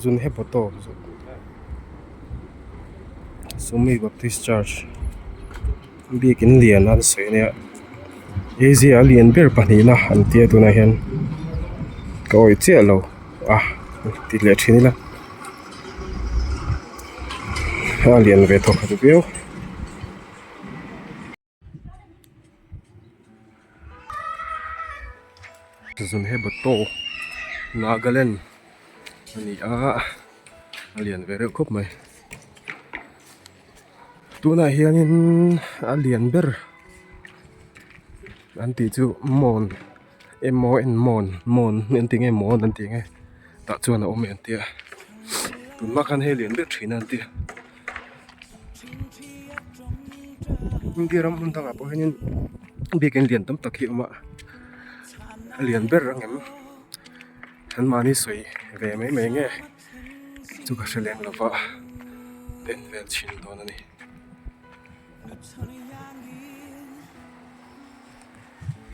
Zunheboto Sumi Baptist Church biakin lian an sei ne easy alien ber panina an tia tuna hian ka oi che lo ti le thini la alien ve thok du bio Zunheboto Nagaland ani alien ve re khop mai tuna hianin alien ber an ti chu mon mon nen tinge mon an tinge ta chuan a om en tia tun ma khan he lian ber thin an tia ngiram mun tanga po hianin biakin lian tam tak hi oma lian ber angem han mani soi ve mai mai nge chu ka sheleng lova ten vel chin don ani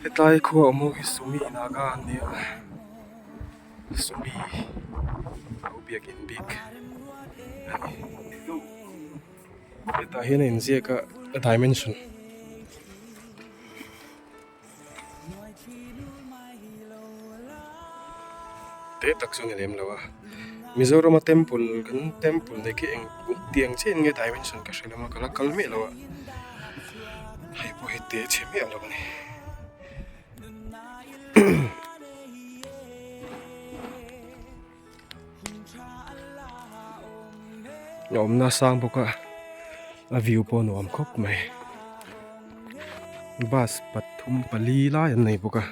hetlai kho mo hi Sumi naga ania Sumi biakin big eta hian in ziaka a dimension te tak chu ngelem lawa Mizoram temple kan temple de ki eng tiang chen nge dimension ka shelama kala kalme lawa hai po hite chemi alawa ni om na sang boka a view po no am khop mai bus pathum pali la yan nei boka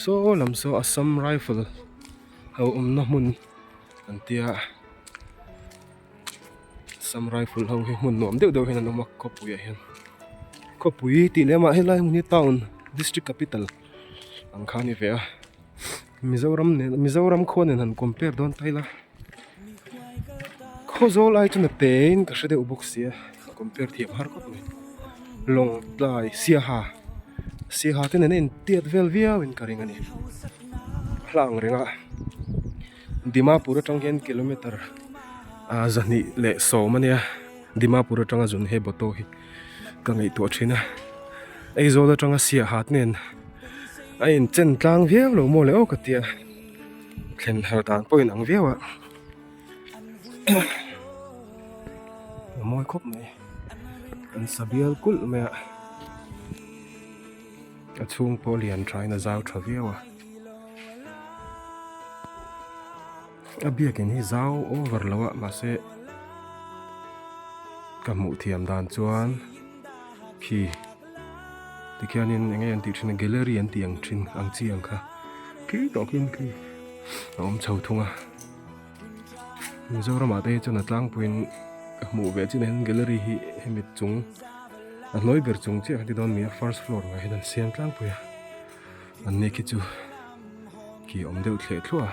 so lam so Assam rifle au na mun antia Assam rifle ho hi mun nom deuh hin an omak khopui hian khopui ti lema helai mun town district capital ang khani ve a Mizoram khonen han compare don taila khozol ai chuna pain ka shade ubok sia compare thiam har ko ni long lai sia ha ten en tiat vel via win karing ani hlang renga Dimapur atang hen kilometer zani le so mania Dimapur atang Zunheboto hi ka ngai to thina ei zo atang sia hat nen ai in chen tlang viau lo mo le o ka tia thlen har dan poin ang viawa moi khop mai an sabial kul me a chung polian try na zau traviawa a biakin hi zau over lawa ma se kamu thiam dan chuan khi tikhianin engai an ti thina gallery an tiang thin ang chiang kha ki tokin ki om chho thunga Mizoram ate chuna tlang puin mu ve chin hen gallery hi hemit chung a noi ber chung che ti don mi first floor ma hian siang tlang puya an ne ki chu ki om deuh thle thlua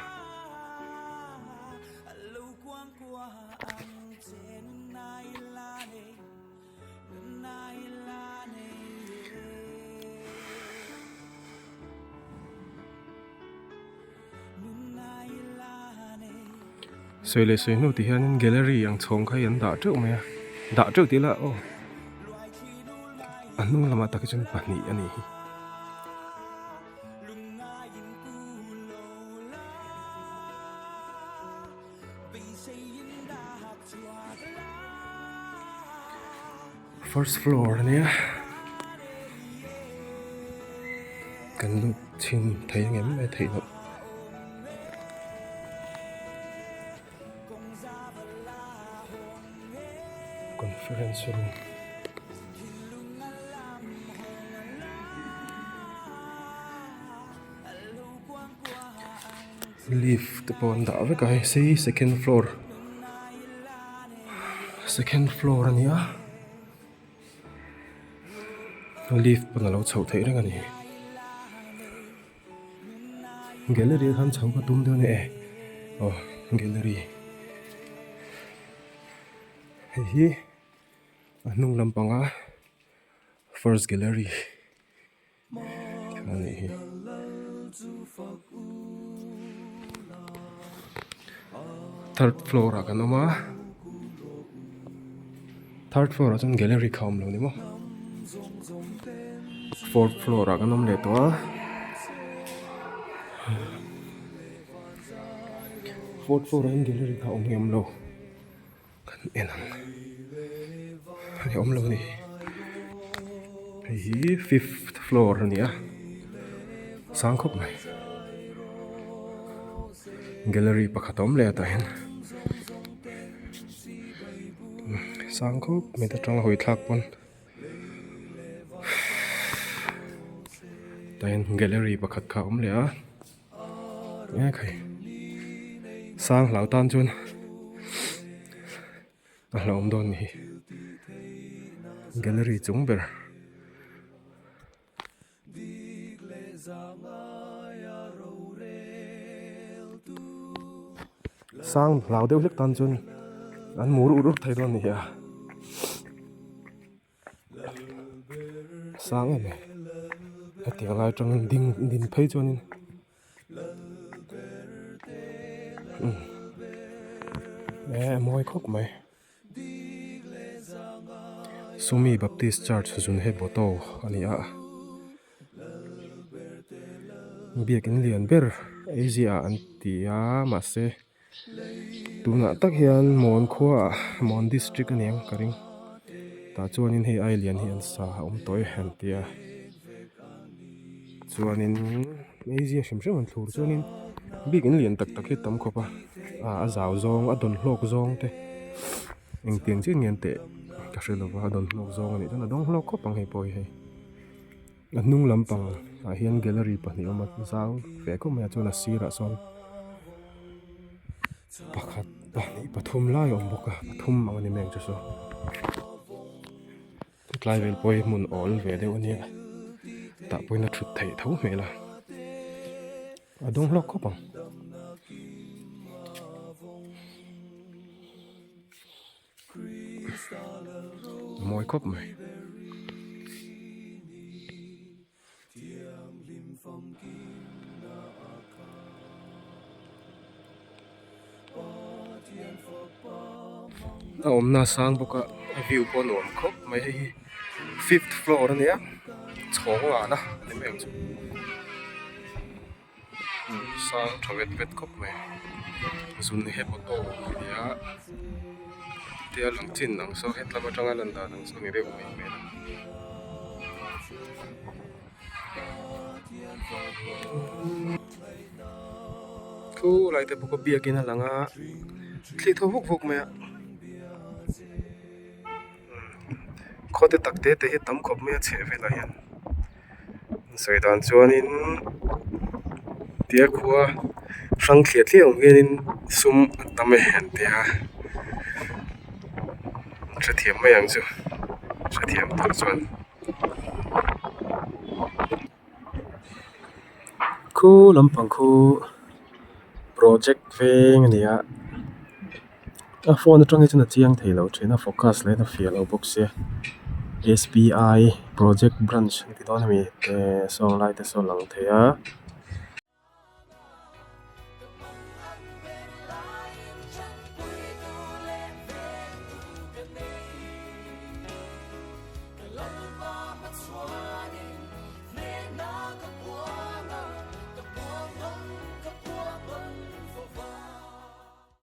Soile soi nu ti hian gallery ang chong khai an da treu me da treu ti la o anu lama ta kichun pani ani first floor ania kan lu chin thai ngem me thai no conference room lift pon da ve kai sei second floor ania lift pon lo chho thei reng ani gallery khan chho ka tum de ne gallery hi anung lampanga first gallery ani hi third floor a kan oma third floor a chun gallery kham lo ni mo fourth floor a kan om le to fourth floor in gallery kha om yam lo kan enang ani om lo ni hi fifth floor ni a sang khop mai gallery pakhat om le ta hen sang khop me ta tang hoi thak pon ta hen gallery pakhat kha om le a nghe khai sang lau tan chun a hlom don ni gallery chung ber sang lau deuh lek tan chun an mur uruk thai don ni ya sang em hati lai tang ding phei chuanin moi khop mai Sumi Baptist Church Zunheboto ani a biakin lian ber Asia antia ma se tuna tak hian mon khua mon district aniang karing ta chuanin hei ai lian hi an sa om toy han tia chuanin Asia hrim an thur chuanin biakin lian tak tak hi tam khopa a zau zong a don hlok zong te eng tiang chi ngen te ka hrilova don hlok zong ani chana dong hlok khop ang hei poi hei a hnung lampang a hian gallery pahnih awm a zau ve ko mai chuan a sirah sawn pakhat pahnih pathum lai awm bawk a pathum ang ani meng chu saw tlai vel poi hmun awl ve deuh ania tah poin a thut theih tho hmel a a dong hlok khop ang moi khop mai a awmna sang bawk a view pawh nuam khawp mai hei hi fifth floor ania chhawng ngahna ni meng chu sang thawet vet khawp mai Zunheboto ania tia lang chin ang so hetlama tanga lan dan ang so ni reu mai mai thu lai te bawk a biakin a langa thli tho vuk vuk mai a khote takte te hi tam khop mai a che vela hian soidan chuanin tia khuwa rang thliat thliam hianin sum tam e hen tia thiam mai ang chu thiam tak chuan khu lampang khu project veng ania a phone atang chuna chiang theilo thina focus le na fial au box se SBI project branch ti don mi te song lai te so lang thea